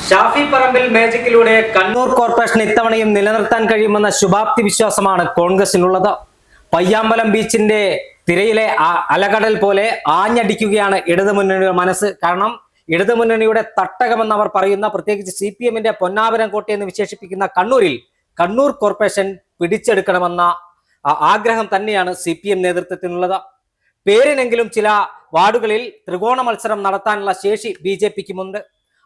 Shafi Parambil മാജിക്കിലൂടെ Kannur corporation ഇത്തവണയും നിലനിർത്താൻ കഴിയുമെന്ന ശുഭാപ്തി വിശ്വാസമാണ് കോൺഗ്രസിനുള്ളത്. പയ്യാമ്പലം ബീച്ചിന്റെ തിരയിലെ അലകടൽ പോലെ ആഞ്ഞടിക്കുകയാണ് ഇടതുമുന്നണിയുടെ മനസ്സ്. കാരണം ഇടതുമുന്നണിയുടെ തട്ടകമെന്ന് അവർ പറയുന്ന, പ്രത്യേകിച്ച് CPM-ന്റെ പൊന്നാപരം കോട്ടയെന്ന് വിശേഷിപ്പിക്കുന്ന കണ്ണൂർ കോർപ്പറേഷൻ പിടിച്ചെടുക്കണമെന്ന ആഗ്രഹം തന്നെയാണ് CPM നേതൃത്വത്തിനുള്ളത്. പേരിനെങ്കിലും ചില വാർഡുകളിൽ ത്രികോണ മത്സരം നടത്താനുള്ള ശേഷി BJP-ക്കുമുണ്ട്.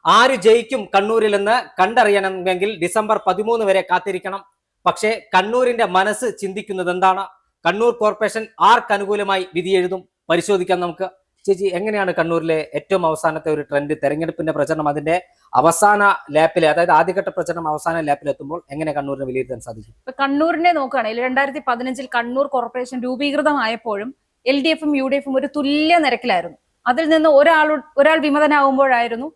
ആര് ജയിക്കും കണ്ണൂരിലെന്ന് കണ്ടറിയണമെങ്കിൽ ഡിസംബർ 13 വരെ കാത്തിരിക്കണം. പക്ഷേ കണ്ണൂരിന്റെ മനസ്സ് ചിന്തിക്കുന്നത് എന്താണ്? കണ്ണൂർ കോർപ്പറേഷൻ ആർക്കനുകൂലമായി വിധി എഴുതും? പരിശോധിക്കാം നമുക്ക്. ചേച്ചി, എങ്ങനെയാണ് കണ്ണൂരിലെ ഏറ്റവും അവസാനത്തെ ഒരു ട്രെൻഡ്? തെരഞ്ഞെടുപ്പിന്റെ പ്രചരണം അതിന്റെ അവസാന ലാപ്പിൽ, അതായത് ആദ്യഘട്ട പ്രചരണം അവസാന ലാപ്പിൽ എത്തുമ്പോൾ എങ്ങനെ കണ്ണൂരിനെ വിലയിരുത്താൻ സാധിക്കും? കണ്ണൂരിനെ നോക്കുകയാണെങ്കിൽ 2015 കണ്ണൂർ കോർപ്പറേഷൻ രൂപീകൃതമായപ്പോഴും LDF-ഉം UDF-ഉം ഒരു തുല്യ നിരക്കിലായിരുന്നു. അതിൽ നിന്ന് ഒരാൾ വിമതനാകുമ്പോഴായിരുന്നു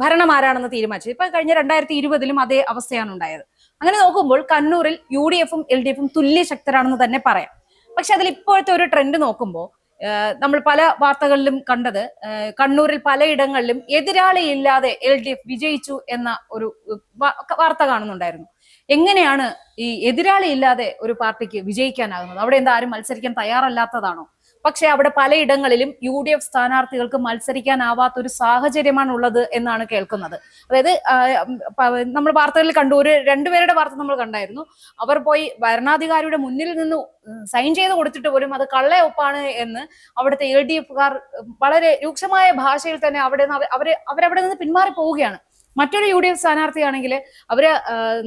ഭരണം ആരാണെന്ന് തീരുമാനിച്ചത്. ഇപ്പൊ കഴിഞ്ഞ 2020-ലും അതേ അവസ്ഥയാണ് ഉണ്ടായത്. അങ്ങനെ നോക്കുമ്പോൾ കണ്ണൂരിൽ UDF-ഉം LDF-ഉം തുല്യ ശക്തരാണെന്ന് തന്നെ പറയാം. പക്ഷെ അതിൽ ഇപ്പോഴത്തെ ഒരു ട്രെൻഡ് നോക്കുമ്പോൾ നമ്മൾ പല വാർത്തകളിലും കണ്ടത്, കണ്ണൂരിൽ പലയിടങ്ങളിലും എതിരാളി ഇല്ലാതെ LDF വിജയിച്ചു എന്ന ഒരു വാർത്ത കാണുന്നുണ്ടായിരുന്നു. എങ്ങനെയാണ് ഈ എതിരാളി ഇല്ലാതെ ഒരു പാർട്ടിക്ക് വിജയിക്കാനാകുന്നത്? അവിടെ എന്താ ആരും മത്സരിക്കാൻ തയ്യാറല്ലാത്തതാണോ? പക്ഷെ അവിടെ പലയിടങ്ങളിലും UDF സ്ഥാനാർത്ഥികൾക്ക് മത്സരിക്കാനാവാത്ത ഒരു സാഹചര്യമാണ് ഉള്ളത് എന്നാണ് കേൾക്കുന്നത്. അതായത് നമ്മൾ വാർത്തകളിൽ കണ്ടു, രണ്ടുപേരുടെ വാർത്ത നമ്മൾ കണ്ടായിരുന്നു. അവർ പോയി ഭരണാധികാരിയുടെ മുന്നിൽ നിന്ന് സൈൻ ചെയ്ത് കൊടുത്തിട്ട് പോലും അത് കള്ളയൊപ്പാണ് എന്ന് അവിടുത്തെ LDF-കാർ വളരെ രൂക്ഷമായ ഭാഷയിൽ തന്നെ അവരവിടെ നിന്ന് പിന്മാറി പോവുകയാണ്. മറ്റൊരു UDF സ്ഥാനാർത്ഥിയാണെങ്കിൽ അവര്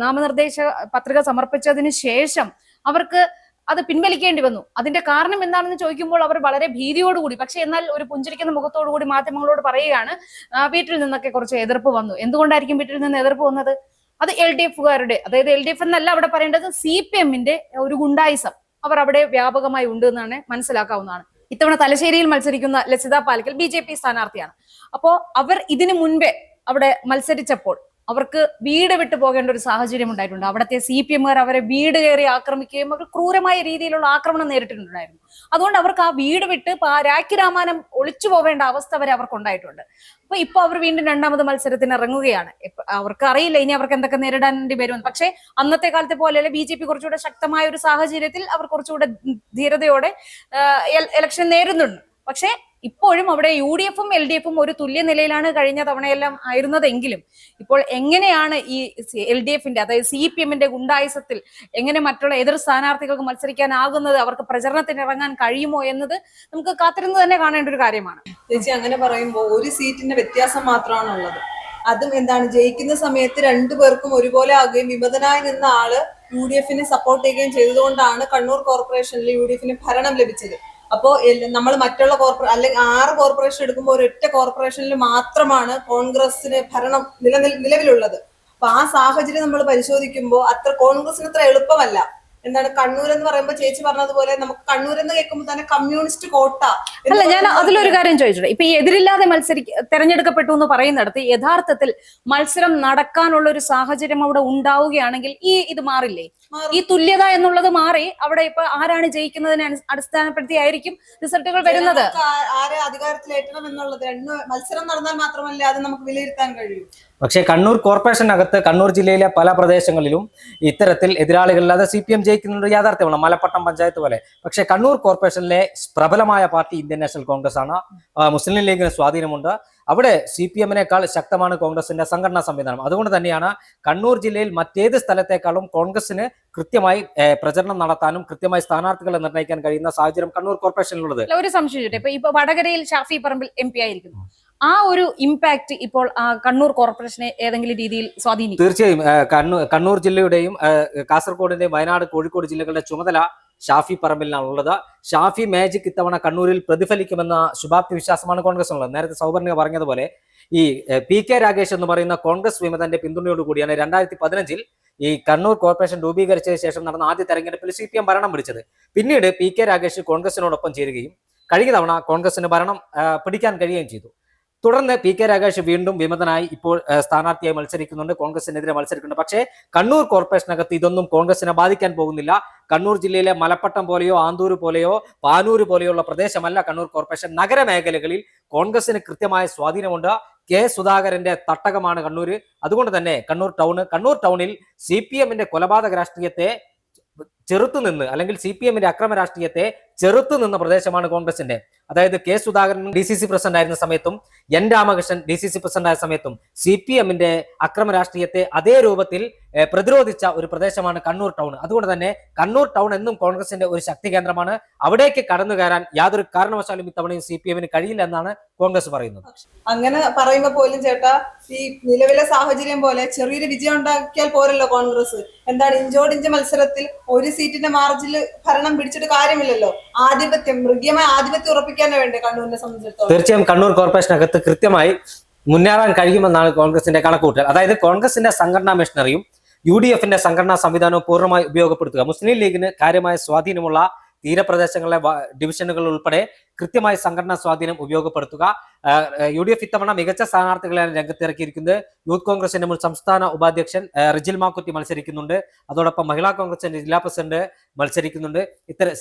നാമനിർദ്ദേശ പത്രിക സമർപ്പിച്ചതിന് ശേഷം അവർക്ക് അത് പിൻവലിക്കേണ്ടി വന്നു. അതിന്റെ കാരണം എന്താണെന്ന് ചോദിക്കുമ്പോൾ അവർ വളരെ ഭീതിയോടുകൂടി, പക്ഷെ എന്നാൽ ഒരു പുഞ്ചിരിക്കുന്ന മുഖത്തോടുകൂടി മാധ്യമങ്ങളോട് പറയുകയാണ്, വീട്ടിൽ നിന്നൊക്കെ കുറച്ച് എതിർപ്പ് വന്നു. എന്തുകൊണ്ടായിരിക്കും വീട്ടിൽ നിന്ന് എതിർപ്പ് വന്നത്? അത് LDF-കാരുടെ, അതായത് LDF എന്നല്ല അവിടെ പറയേണ്ടത്, CPM-ന്റെ ഒരു ഗുണ്ടായിസം അവർ അവിടെ വ്യാപകമായി ഉണ്ട് എന്നാണ് മനസ്സിലാക്കാവുന്നതാണ്. ഇത്തവണ തലശ്ശേരിയിൽ മത്സരിക്കുന്ന ലസിത പാലക്കൽ BJP സ്ഥാനാർത്ഥിയാണ്. അപ്പോ അവർ ഇതിനു മുൻപേ അവിടെ മത്സരിച്ചപ്പോൾ അവർക്ക് വീട് വിട്ടു പോകേണ്ട ഒരു സാഹചര്യം ഉണ്ടായിട്ടുണ്ട്. അവിടുത്തെ CPM-കാർ അവരെ വീട് കയറി ആക്രമിക്കുകയും അവർ ക്രൂരമായ രീതിയിലുള്ള ആക്രമണം നേരിട്ടിട്ടുണ്ടായിരുന്നു. അതുകൊണ്ട് അവർക്ക് ആ വീട് വിട്ട് രാഖി രാമാനം ഒളിച്ചു പോവേണ്ട അവസ്ഥ വരെ അവർക്ക് ഉണ്ടായിട്ടുണ്ട്. അപ്പൊ ഇപ്പൊ അവർ വീണ്ടും രണ്ടാമത് മത്സരത്തിന് ഇറങ്ങുകയാണ്. അവർക്ക് അറിയില്ല ഇനി അവർക്ക് എന്തൊക്കെ നേരിടേണ്ടി വരുമെന്ന്. പക്ഷെ അന്നത്തെ കാലത്തെ പോലെയല്ല, BJP കുറച്ചുകൂടെ ശക്തമായ ഒരു സാഹചര്യത്തിൽ അവർ കുറച്ചുകൂടെ ധീരതയോടെ ഇലക്ഷൻ നേരിടുന്നുണ്ട്. പക്ഷെ ഇപ്പോഴും അവിടെ UDF-ഉം LDF-ഉം ഒരു തുല്യ നിലയിലാണ് കഴിഞ്ഞ തവണയെല്ലാം ആയിരുന്നതെങ്കിലും ഇപ്പോൾ എങ്ങനെയാണ് ഈ LDF-ന്റെ, അതായത് CPM-ന്റെ ഗുണ്ടായുസത്തിൽ എങ്ങനെ മറ്റുള്ള എതിർ സ്ഥാനാർത്ഥികൾക്ക് മത്സരിക്കാനാകുന്നത്, അവർക്ക് പ്രചരണത്തിന് ഇറങ്ങാൻ കഴിയുമോ എന്നത് നമുക്ക് കാത്തിരുന്ന് തന്നെ കാണേണ്ട ഒരു കാര്യമാണ്. ചേച്ചി, അങ്ങനെ പറയുമ്പോൾ ഒരു സീറ്റിന്റെ വ്യത്യാസം മാത്രമാണ് ഉള്ളത്. അതും എന്താണ്, ജയിക്കുന്ന സമയത്ത് രണ്ടുപേർക്കും ഒരുപോലെ ആകുകയും വിമതനായി നിന്ന ആള് UDF-നെ സപ്പോർട്ട് ചെയ്യുകയും ചെയ്തതുകൊണ്ടാണ് കണ്ണൂർ കോർപ്പറേഷനിൽ UDF-ന് ഭരണം ലഭിച്ചത്. അപ്പോ നമ്മൾ മറ്റുള്ള അല്ലെങ്കിൽ 6 കോർപ്പറേഷൻ എടുക്കുമ്പോൾ ഒരൊറ്റ കോർപ്പറേഷനിൽ മാത്രമാണ് കോൺഗ്രസിന് ഭരണം നിലവിലുള്ളത്. അപ്പൊ ആ സാഹചര്യം നമ്മൾ പരിശോധിക്കുമ്പോൾ കോൺഗ്രസിന് അത്ര എളുപ്പമല്ല. എന്താണ് കണ്ണൂർ എന്ന് പറയുമ്പോൾ ചേച്ചി പറഞ്ഞതുപോലെ നമുക്ക് കണ്ണൂർ എന്ന് കേൾക്കുമ്പോൾ തന്നെ കമ്മ്യൂണിസ്റ്റ് കോട്ട. അല്ല, ഞാൻ അതിലൊരു കാര്യം ചോദിച്ചിട്ടുണ്ട്. ഇപ്പൊ ഈ എതിരില്ലാതെ തെരഞ്ഞെടുക്കപ്പെട്ടു എന്ന് പറയുന്നിടത്ത് യഥാർത്ഥത്തിൽ മത്സരം നടക്കാനുള്ള ഒരു സാഹചര്യം അവിടെ ഉണ്ടാവുകയാണെങ്കിൽ ഇത് മാറില്ലേ? ഈ തുല്യത എന്നുള്ളത് മാറി അവിടെ ഇപ്പൊ ആരാണ് ജയിക്കുന്നതിനെ അടിസ്ഥാനപ്പെടുത്തിയായിരിക്കും റിസൾട്ടുകൾ വരുന്നത്. ആരെ അധികാരത്തിലേറ്റണം എന്നുള്ളത് മത്സരം നടന്നാൽ മാത്രമല്ല അത് നമുക്ക് വിലയിരുത്താൻ കഴിയും. പക്ഷേ കണ്ണൂർ കോർപ്പറേഷനകത്ത് കണ്ണൂർ ജില്ലയിലെ പല പ്രദേശങ്ങളിലും ഇത്തരത്തിൽ എതിരാളികളില്ലാതെ CPM ജയിക്കുന്നുണ്ട്, യാഥാർത്ഥ്യമാണ്. മലപ്പട്ടം പഞ്ചായത്ത് പോലെ. പക്ഷേ കണ്ണൂർ കോർപ്പറേഷനിലെ പ്രബലമായ പാർട്ടി ഇന്ത്യൻ നാഷണൽ കോൺഗ്രസ് ആണ്. മുസ്ലിം ലീഗിന് സ്വാധീനമുണ്ട്. അവിടെ CPM-നേക്കാൾ ശക്തമാണ് കോൺഗ്രസിന്റെ സംഘടനാ സംവിധാനം. അതുകൊണ്ട് തന്നെയാണ് കണ്ണൂർ ജില്ലയിൽ മറ്റേത് സ്ഥലത്തേക്കാളും കോൺഗ്രസിന് കൃത്യമായി പ്രചരണം നടത്താനും കൃത്യമായി സ്ഥാനാർത്ഥികളെ നിർണ്ണയിക്കാൻ കഴിയുന്ന സാഹചര്യം കണ്ണൂർ കോർപ്പറേഷനിലുള്ളത്. ഒരു സംശയം, ഇപ്പൊ വടകരയിൽ ഷാഫി പറമ്പിൽ MP ആയിരിക്കുന്നു. ആ ഒരു ഇമ്പാക്ട് ഇപ്പോൾ കണ്ണൂർ കോർപ്പറേഷനെ ഏതെങ്കിലും രീതിയിൽ സ്വാധീനിക്കും? തീർച്ചയായും. കണ്ണൂർ ജില്ലയുടെയും കാസർഗോഡിന്റെയും വയനാട്, കോഴിക്കോട് ജില്ലകളുടെ ചുമതല ഷാഫി പറമ്പിലിനാണ് ഉള്ളത്. ഷാഫി മാജിക് ഇത്തവണ കണ്ണൂരിൽ പ്രതിഫലിക്കുമെന്ന ശുഭാപ്തി വിശ്വാസമാണ് കോൺഗ്രസിനുള്ളത്. നേരത്തെ സൗവർണിക പറഞ്ഞതുപോലെ ഈ PK രാഗേഷ് എന്ന് പറയുന്ന കോൺഗ്രസ് വിമതന്റെ പിന്തുണയോടുകൂടിയാണ് 2015 ഈ കണ്ണൂർ കോർപ്പറേഷൻ രൂപീകരിച്ചതിന് ശേഷം നടന്ന ആദ്യ തെരഞ്ഞെടുപ്പിൽ CPM ഭരണം പിടിച്ചത്. പിന്നീട് PK രാഗേഷ് കോൺഗ്രസിനോടൊപ്പം ചേരുകയും കഴിഞ്ഞ തവണ കോൺഗ്രസിന് ഭരണം പിടിക്കാൻ കഴിയുകയും ചെയ്തു. തുടർന്ന് പി കെ രാഗേഷ് വീണ്ടും വിമതനായി ഇപ്പോൾ സ്ഥാനാർത്ഥിയായി മത്സരിക്കുന്നുണ്ട്, കോൺഗ്രസിനെതിരെ മത്സരിക്കുന്നുണ്ട്. പക്ഷേ കണ്ണൂർ കോർപ്പറേഷനകത്ത് ഇതൊന്നും കോൺഗ്രസിനെ ബാധിക്കാൻ പോകുന്നില്ല. കണ്ണൂർ ജില്ലയിലെ മലപ്പട്ടം പോലെയോ ആന്തൂർ പോലെയോ പാനൂര് പോലെയുള്ള പ്രദേശമല്ല കണ്ണൂർ കോർപ്പറേഷൻ. നഗരമേഖലകളിൽ കോൺഗ്രസിന് കൃത്യമായ സ്വാധീനമുണ്ട്. കെ സുധാകരന്റെ തട്ടകമാണ് കണ്ണൂര്. അതുകൊണ്ട് തന്നെ കണ്ണൂർ ടൗണിൽ CPM-ന്റെ കൊലപാതക രാഷ്ട്രീയത്തെ ചെറുത്തുനിന്ന്, അല്ലെങ്കിൽ CPM-ന്റെ അക്രമ രാഷ്ട്രീയത്തെ ചെറുത്തുനിന്ന പ്രദേശമാണ് കോൺഗ്രസിന്റെ. അതായത് കെ സുധാകരൻ DCC പ്രസിഡന്റ് ആയിരുന്ന സമയത്തും N രാമകൃഷ്ണൻ DCC പ്രസിഡന്റ് ആയ സമയത്തും CPM-ന്റെ അക്രമ രാഷ്ട്രീയത്തെ അതേ രൂപത്തിൽ പ്രതിരോധിച്ച ഒരു പ്രദേശമാണ് കണ്ണൂർ ടൗൺ. അതുകൊണ്ട് തന്നെ കണ്ണൂർ ടൗൺ എന്നും കോൺഗ്രസിന്റെ ഒരു ശക്തി കേന്ദ്രമാണ്. അവിടേക്ക് കടന്നു കയറാൻ യാതൊരു കാരണവശാലും ഇത്തവണയും CPM-ന് കഴിയില്ല എന്നാണ് കോൺഗ്രസ് പറയുന്നത്. അങ്ങനെ പറയുമ്പോ പോലും ചേട്ടാ, ഈ നിലവിലെ സാഹചര്യം പോലെ ചെറിയൊരു വിജയം ഉണ്ടാക്കിയാൽ പോരല്ലോ കോൺഗ്രസ്. എന്താണ് ഇഞ്ചോടിഞ്ച് മത്സരത്തിൽ ഒരു സീറ്റിന്റെ മാർജിൽ ഭരണം പിടിച്ചിട്ട് കാര്യമില്ലല്ലോ. മൃഗീയമായ ആധിപത്യം ഉറപ്പിക്കാനേ വേണ്ടേ കണ്ണൂരിനെ സംബന്ധിച്ചിടത്തോളം? തീർച്ചയായും കണ്ണൂർ കോർപ്പറേഷനകത്ത് കൃത്യമായി മുന്നേറാൻ കഴിയുമെന്നാണ് കോൺഗ്രസിന്റെ കണക്കുകൂട്ടൽ. അതായത് കോൺഗ്രസിന്റെ സംഘടനാ മെഷീനറിയും UDF-ന്റെ സംഘടനാ സംവിധാനവും പൂർണ്ണമായി ഉപയോഗപ്പെടുത്തുക, മുസ്ലിം ലീഗിന് കാര്യമായ സ്വാധീനമുള്ള തീരപ്രദേശങ്ങളിലെ ഡിവിഷനുകൾ ഉൾപ്പെടെ കൃത്യമായി സംഘടനാ സ്വാധീനം ഉപയോഗപ്പെടുത്തുക. UDF ഇത്തവണ മികച്ച സ്ഥാനാർത്ഥികളെയാണ് രംഗത്തിറക്കിയിരിക്കുന്നത്. യൂത്ത് കോൺഗ്രസിന്റെ മുൻ സംസ്ഥാന ഉപാധ്യക്ഷൻ റിജിൽ മാക്കുറ്റി മത്സരിക്കുന്നുണ്ട്. അതോടൊപ്പം മഹിളാ കോൺഗ്രസിന്റെ ജില്ലാ പ്രസിഡന്റ് മത്സരിക്കുന്നുണ്ട്.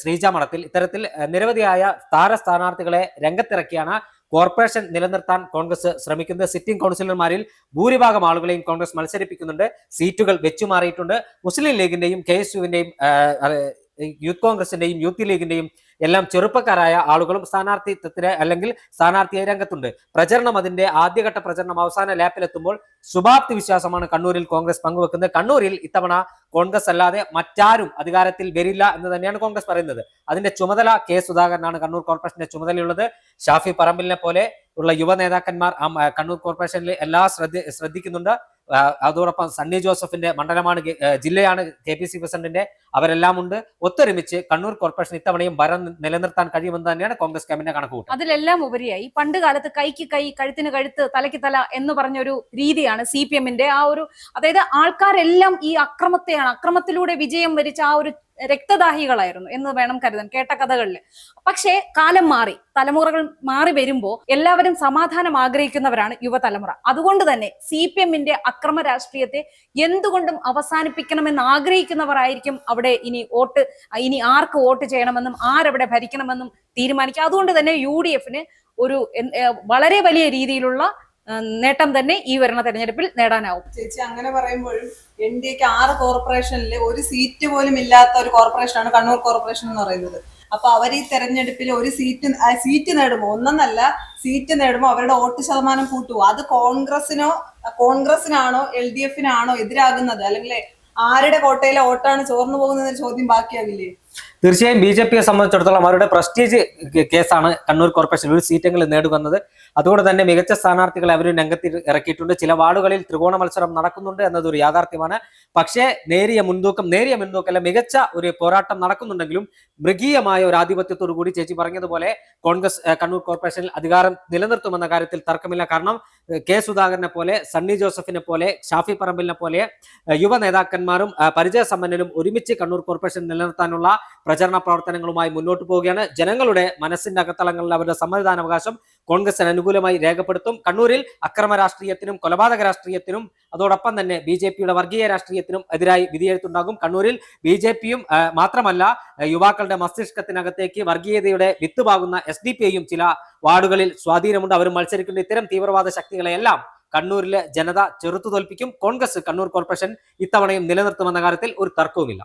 ശ്രീജ മഠത്തിൽ ഇത്തരത്തിൽ നിരവധിയായ താര സ്ഥാനാർത്ഥികളെ രംഗത്തിറക്കിയാണ് കോർപ്പറേഷൻ നിലനിർത്താൻ കോൺഗ്രസ് ശ്രമിക്കുന്നത്. സിറ്റിംഗ് കൗൺസിലർമാരിൽ ഭൂരിഭാഗം ആളുകളെയും കോൺഗ്രസ് മത്സരിപ്പിക്കുന്നുണ്ട്. സീറ്റുകൾ വെച്ചുമാറിയിട്ടുണ്ട്. മുസ്ലിം ലീഗിന്റെയും KSU-വിന്റെയും യൂത്ത് കോൺഗ്രസിന്റെയും യൂത്ത് ലീഗിന്റെയും എല്ലാം ചെറുപ്പക്കാരായ ആളുകളും സ്ഥാനാർത്ഥിത്വത്തിന് അല്ലെങ്കിൽ സ്ഥാനാർത്ഥിയായി രംഗത്തുണ്ട്. പ്രചരണം അതിന്റെ ആദ്യഘട്ട പ്രചരണം അവസാന ലാപ്പിലെത്തുമ്പോൾ ശുഭാപ്തി വിശ്വാസമാണ് കണ്ണൂരിൽ കോൺഗ്രസ് പങ്കുവെക്കുന്നത്. കണ്ണൂരിൽ ഇത്തവണ കോൺഗ്രസ് അല്ലാതെ മറ്റാരും അധികാരത്തിൽ വരില്ല എന്ന് തന്നെയാണ് കോൺഗ്രസ് പറയുന്നത്. അതിന്റെ ചുമതല കെ സുധാകരനാണ് കണ്ണൂർ കോർപ്പറേഷന്റെ ചുമതലയുള്ളത്. ഷാഫി പറമ്പിലിനെ പോലെ ഉള്ള യുവ നേതാക്കന്മാർ കണ്ണൂർ കോർപ്പറേഷനിൽ എല്ലാം ശ്രദ്ധിക്കുന്നുണ്ട്. അതോടൊപ്പം സണ്ണി ജോസഫിന്റെ മണ്ഡലമാണ്, ജില്ലയാണ് KPC പ്രസിഡന്റിന്റെ. അവരെല്ലാം ഉണ്ട്. ഒത്തൊരുമിച്ച് കണ്ണൂർ കോർപ്പറേഷൻ ഇത്തവണയും ഭരണം നിലനിർത്താൻ കഴിയുമെന്ന് തന്നെയാണ് കോൺഗ്രസ് ക്യാമ്പിന്റെ കണക്കുകൂട്ടൽ. അതിലെല്ലാം ഉപരിയായി പണ്ട് കാലത്ത് കൈക്ക് കൈ കഴുത്തിന് കഴുത്ത് തലയ്ക്ക് തല എന്ന് പറഞ്ഞൊരു രീതിയാണ് CPM-ന്റെ ആ ഒരു, അതായത് ആൾക്കാരെല്ലാം ഈ അക്രമത്തിലൂടെ വിജയം വരിച്ച ആ ഒരു രക്തദാഹികളായിരുന്നു എന്ന് വേണം കരുതാൻ കേട്ട കഥകളിൽ. പക്ഷേ കാലം മാറി, തലമുറകൾ മാറി വരുമ്പോ എല്ലാവരും സമാധാനം ആഗ്രഹിക്കുന്നവരാണ് യുവതലമുറ. അതുകൊണ്ട് തന്നെ CPM-ന്റെ അക്രമ രാഷ്ട്രീയത്തെ എന്തുകൊണ്ടും അവസാനിപ്പിക്കണമെന്ന് ആഗ്രഹിക്കുന്നവരായിരിക്കും അവിടെ ഇനി ആർക്ക് വോട്ട് ചെയ്യണമെന്നും ആരവിടെ ഭരിക്കണമെന്നും തീരുമാനിക്കുക. അതുകൊണ്ട് തന്നെ UDF-ന് ഒരു വളരെ വലിയ രീതിയിലുള്ള നേട്ടം തന്നെ ഈ വരുന്ന തെരഞ്ഞെടുപ്പിൽ നേടാനാവും. ചേച്ചി അങ്ങനെ പറയുമ്പോഴും NDAക്ക് 6 കോർപ്പറേഷനിൽ ഒരു സീറ്റ് പോലും ഇല്ലാത്ത ഒരു കോർപ്പറേഷനാണ് കണ്ണൂർ കോർപ്പറേഷൻ എന്ന് പറയുന്നത്. അപ്പൊ അവർ ഈ തെരഞ്ഞെടുപ്പിൽ ഒരു സീറ്റ് നേടുമ്പോ, ഒന്നെന്നല്ല സീറ്റ് നേടുമ്പോ അവരുടെ വോട്ട് ശതമാനം കൂട്ടുമോ? അത് കോൺഗ്രസിനാണോ LDF-നാണോ എതിരാകുന്നത്? അല്ലെങ്കിൽ ആരുടെ കോട്ടയിലെ വോട്ടാണ് ചോർന്നു പോകുന്നതെന്ന ചോദ്യം ബാക്കിയാകില്ലേ? തീർച്ചയായും BJP-യെ സംബന്ധിച്ചിടത്തോളം അവരുടെ പ്രസ്റ്റീജ് കേസാണ് കണ്ണൂർ കോർപ്പറേഷൻ ഒരു സീറ്റെങ്കിലും നേടുന്നത്. അതുകൊണ്ട് തന്നെ മികച്ച സ്ഥാനാർത്ഥികളെ അവർ രംഗത്ത് ഇറക്കിയിട്ടുണ്ട്. ചില വാർഡുകളിൽ ത്രികോണ മത്സരം നടക്കുന്നുണ്ട് എന്നതൊരു യാഥാർത്ഥ്യമാണ്. പക്ഷേ നേരിയ മുൻതൂക്കമല്ല, മികച്ച ഒരു പോരാട്ടം നടക്കുന്നുണ്ടെങ്കിലും മൃഗീയമായ ഒരു ആധിപത്യത്തോടു കൂടി ചേച്ചി പറഞ്ഞതുപോലെ കോൺഗ്രസ് കണ്ണൂർ കോർപ്പറേഷനിൽ അധികാരം നിലനിർത്തുമെന്ന കാര്യത്തിൽ തർക്കമില്ല. കാരണം കെ സുധാകരനെ പോലെ, സണ്ണി ജോസഫിനെ പോലെ, ഷാഫി പറമ്പിലിനെ പോലെ യുവ നേതാക്കന്മാരും പരിചയസമ്പന്നരും ഒരുമിച്ച് കണ്ണൂർ കോർപ്പറേഷൻ നിലനിർത്താനുള്ള പ്രചരണ പ്രവർത്തനങ്ങളുമായി മുന്നോട്ട് പോവുകയാണ്. ജനങ്ങളുടെ മനസ്സിന്റെ അകത്തളങ്ങളിൽ അവരുടെ സമ്മതിദാനാവകാശം കോൺഗ്രസിന് അനുകൂലമായി രേഖപ്പെടുത്തും. കണ്ണൂരിൽ അക്രമ രാഷ്ട്രീയത്തിനും കൊലപാതക രാഷ്ട്രീയത്തിനും അതോടൊപ്പം തന്നെ BJP-യുടെ വർഗീയ രാഷ്ട്രീയത്തിനും എതിരായി വിധിയെഴുത്തുണ്ടാകും. കണ്ണൂരിൽ BJP-യും മാത്രമല്ല യുവാക്കളുടെ മസ്തിഷ്കത്തിനകത്തേക്ക് വർഗീയതയുടെ വിത്ത് പാകുന്ന SDPI-യും ചില വാർഡുകളിൽ സ്വാധീനമുണ്ട്. അവരും മത്സരിക്കുന്ന ഇത്തരം തീവ്രവാദ ശക്തികളെയെല്ലാം കണ്ണൂരിലെ ജനത ചെറുത്തു തോൽപ്പിക്കും. കോൺഗ്രസ് കണ്ണൂർ കോർപ്പറേഷൻ ഇത്തവണയും നിലനിർത്തുമെന്ന കാര്യത്തിൽ ഒരു തർക്കവുമില്ല.